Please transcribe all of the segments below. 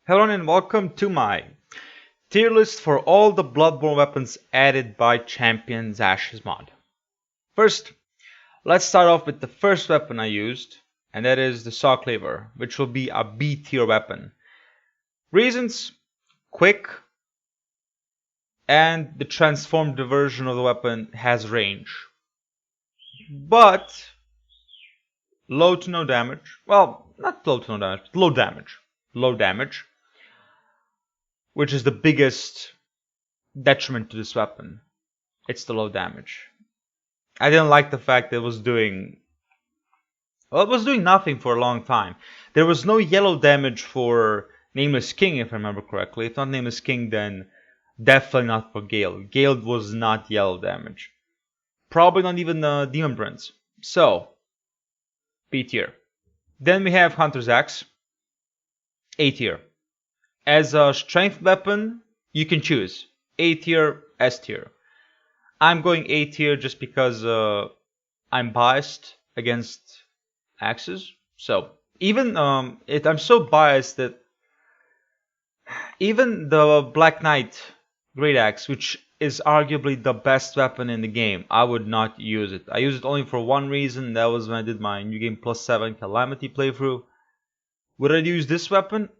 Hello and welcome to my tier list for all the Bloodborne weapons added by Champion's Ashes mod. First, let's start off with the first weapon I used, and that is the Saw Cleaver, which will be a B tier weapon. Reasons: quick, and the transformed version of the weapon has range. But low to no damage. Well, not low to no damage, but low damage. Low damage. Which is the biggest detriment to this weapon. It's the low damage. I didn't like the fact that it was doing nothing for a long time. There was no yellow damage for Nameless King, if I remember correctly. If not Nameless King, then definitely not for Gale. Gale was not yellow damage. Probably not even Demon Prince. So, B tier. Then we have Hunter's Axe, A tier. As a strength weapon, you can choose A tier, S tier. I'm going A tier just because I'm biased against axes. So even I'm so biased that even the Black Knight Great Axe, which is arguably the best weapon in the game, I would not use it. I use it only for one reason. That was when I did my New Game Plus 7 Calamity playthrough. Would I use this weapon?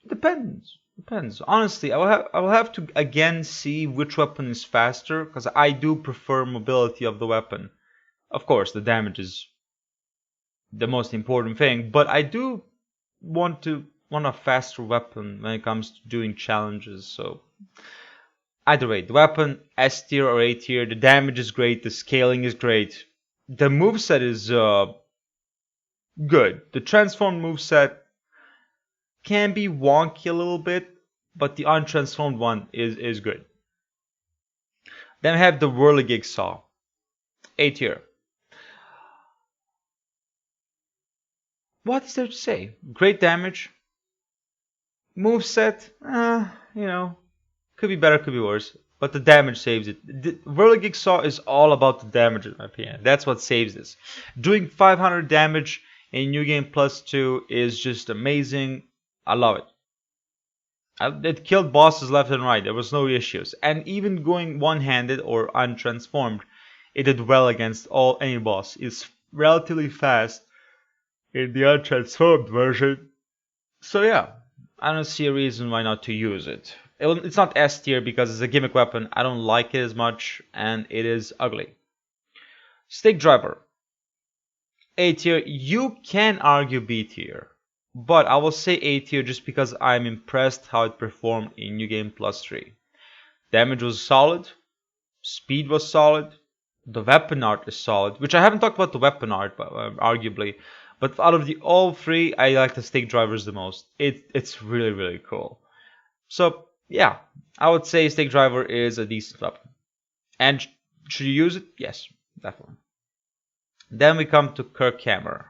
Depends. Honestly, I will have to again see which weapon is faster, because I do prefer mobility of the weapon. Of course, the damage is the most important thing, but I do want a faster weapon when it comes to doing challenges. So either way, the weapon S tier or A tier, the damage is great, the scaling is great, the moveset is good. The transformed moveset can be wonky a little bit, but the untransformed one is good. Then we have the Whirligig Saw, A tier. What is there to say? Great damage. Moveset, could be better, could be worse, but the damage saves it. The Whirligig Saw is all about the damage, in my opinion. That's what saves this. Doing 500 damage in New Game Plus 2 is just amazing. I love it. It killed bosses left and right. There was no issues. And even going one-handed or untransformed, it did well against any boss. It's relatively fast in the untransformed version. So yeah, I don't see a reason why not to use it. It's not S tier because it's a gimmick weapon. I don't like it as much, and it is ugly. Stake Driver, A tier. You can argue B tier, but I will say A tier just because I'm impressed how it performed in New Game Plus 3. Damage was solid, speed was solid, the weapon art is solid, which I haven't talked about the weapon art, but, arguably. But out of all three, I like the Stake Drivers the most. It's really, really cool. So yeah, I would say Stake Driver is a decent weapon. And should you use it? Yes, definitely. Then we come to Kirkhammer.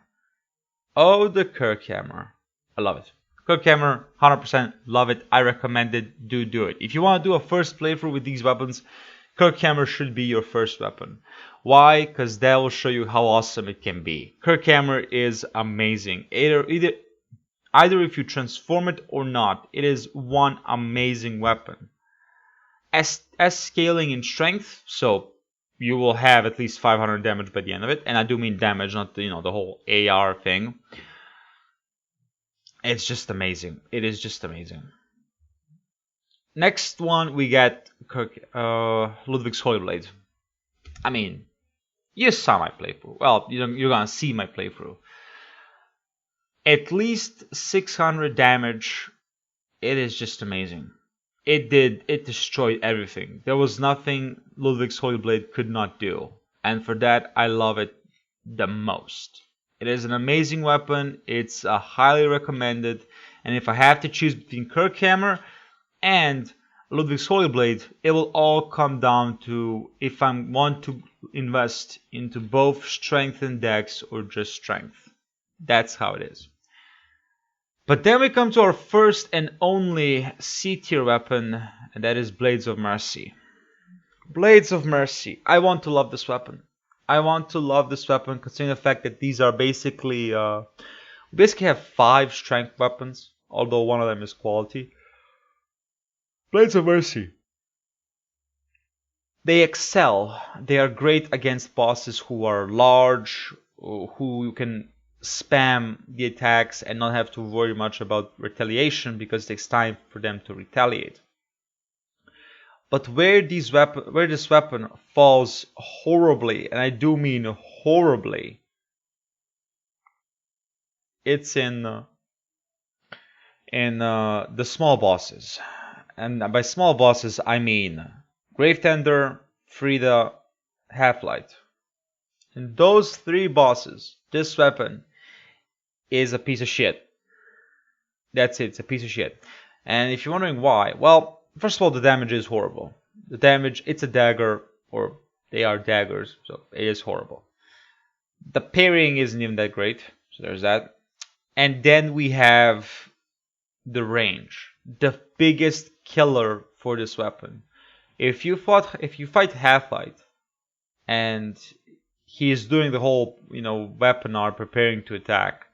Oh, the Kirkhammer. I love it. Kirkhammer, 100% love it. I recommend it. Do it. If you want to do a first playthrough with these weapons, Kirkhammer should be your first weapon. Why? Because that will show you how awesome it can be. Kirkhammer is amazing. Either if you transform it or not, it is one amazing weapon. As scaling in strength, so you will have at least 500 damage by the end of it, and I do mean damage, not the whole AR thing. It's just amazing. It is just amazing. Next one we get Ludwig's Holy Blade. I mean, you saw my playthrough. Well, you're gonna see my playthrough. At least 600 damage. It is just amazing. It destroyed everything. There was nothing Ludwig's Holy Blade could not do. And for that, I love it the most. It is an amazing weapon. It's highly recommended. And if I have to choose between Kirkhammer and Ludwig's Holy Blade, it will all come down to if I want to invest into both strength and dex or just strength. That's how it is. But then we come to our first and only C tier weapon, and that is Blades of Mercy. Blades of Mercy. I want to love this weapon. Considering the fact that these are basically we basically have 5 strength weapons. although one of them is quality. Blades of Mercy. They excel. They are great against bosses who are large, who you can spam the attacks and not have to worry much about retaliation because it takes time for them to retaliate. But where this weapon falls horribly, and I do mean horribly, it's in the small bosses. And by small bosses, I mean Gravetender, Frida, Half-Light. In those three bosses, this weapon is a piece of shit. That's it, it's a piece of shit. And if you're wondering why, well, first of all, the damage is horrible. The damage, it's a dagger, or they are daggers, so it is horrible. The parrying isn't even that great, so there's that. And then we have the range, the biggest killer for this weapon. If you fight Half-Light, and he is doing the whole, weapon art, preparing to attack,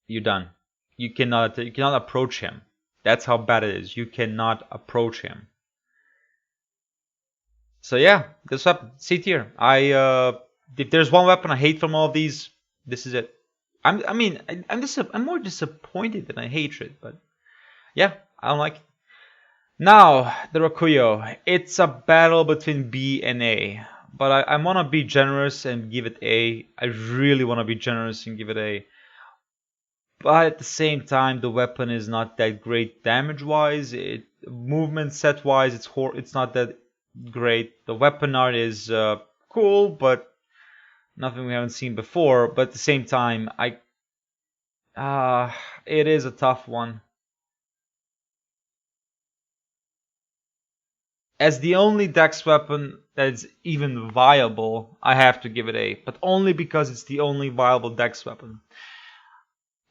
you're done. You cannot approach him. That's how bad it is. You cannot approach him. So yeah, this weapon, C tier. If there's one weapon I hate from all of these, this is it. I'm more disappointed than I hatred, but yeah, I don't like it. Now, the Rakuyo. It's a battle between B and A, but I want to be generous and give it A. I really want to be generous and give it A. But at the same time, the weapon is not that great damage-wise. Movement set-wise, it's not that great. The weapon art is cool, but nothing we haven't seen before. But at the same time, it is a tough one. As the only dex weapon that is even viable, I have to give it A, but only because it's the only viable dex weapon.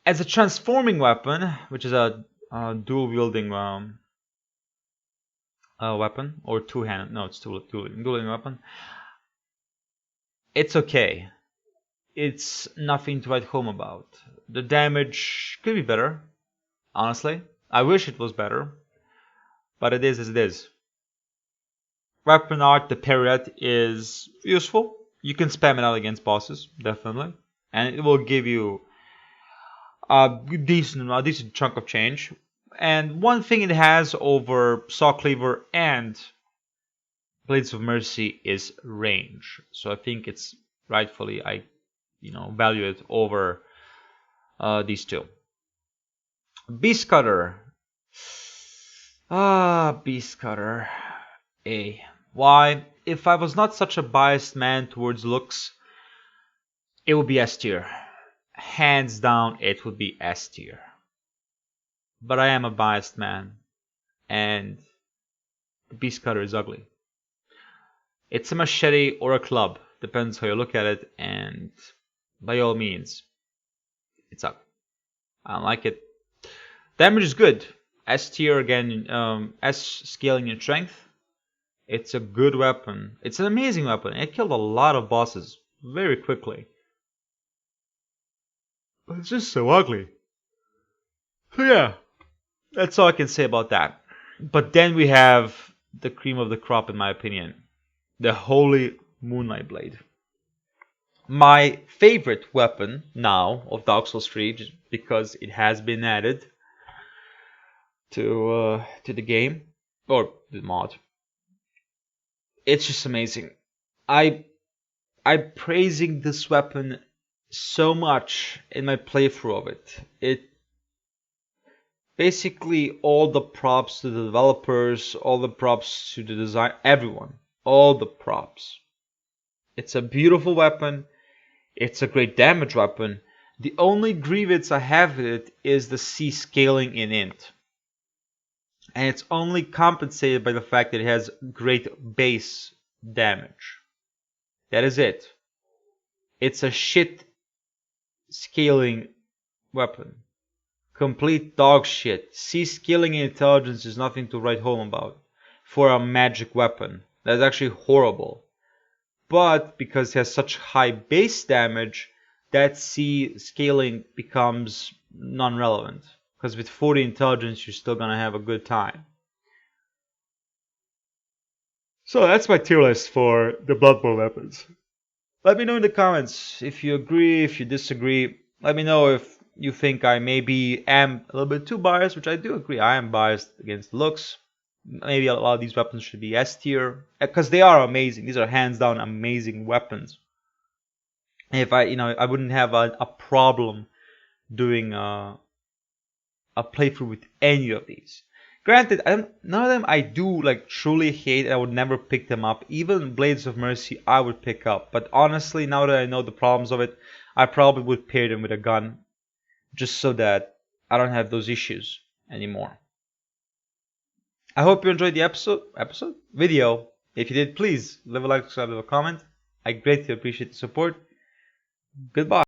As a transforming weapon, which is a dual-wielding weapon, or two-handed, no, it's dual-wielding weapon, it's okay. It's nothing to write home about. The damage could be better, honestly. I wish it was better, but it is as it is. Weapon art, the parrot, is useful. You can spam it out against bosses, definitely, and it will give you a decent chunk of change. And one thing it has over Saw Cleaver and Blades of Mercy is range. So I think it's rightfully I value it over these two. Beast Cutter. Beast Cutter. A. Why? If I was not such a biased man towards looks, it would be S tier. Hands down, it would be S tier. But I am a biased man, and the Beast Cutter is ugly. It's a machete or a club, depends how you look at it, and by all means, it's ugly. I don't like it. Damage is good. S tier again, S scaling in strength. It's a good weapon. It's an amazing weapon. It killed a lot of bosses very quickly. But it's just so ugly. So yeah, that's all I can say about that. But then we have the cream of the crop, in my opinion. The Holy Moonlight Blade. My favorite weapon now of Dark Souls 3, because it has been added to the game, or the mod. It's just amazing. I'm praising this weapon so much in my playthrough of it. It basically, all the props to the developers, all the props to the design, everyone, all the props. It's a beautiful weapon. It's a great damage weapon. The only grievance I have with it is the C scaling in int. And it's only compensated by the fact that it has great base damage. That is it. It's a shit scaling weapon. Complete dog shit. C scaling and intelligence is nothing to write home about for a magic weapon. That's actually horrible. But because it has such high base damage, that C scaling becomes non-relevant. Because with 40 intelligence, you're still gonna have a good time. So that's my tier list for the Bloodborne weapons. Let me know in the comments if you agree, if you disagree. Let me know if you think I maybe am a little bit too biased, which I do agree. I am biased against looks. Maybe a lot of these weapons should be S tier, because they are amazing. These are hands down amazing weapons. If I wouldn't have a problem doing a playthrough with any of these. Granted, none of them I do like truly hate. I would never pick them up. Even Blades of Mercy, I would pick up. But honestly, now that I know the problems of it, I probably would pair them with a gun, just so that I don't have those issues anymore. I hope you enjoyed the video. If you did, please leave a like, subscribe, leave a comment. I greatly appreciate the support. Goodbye.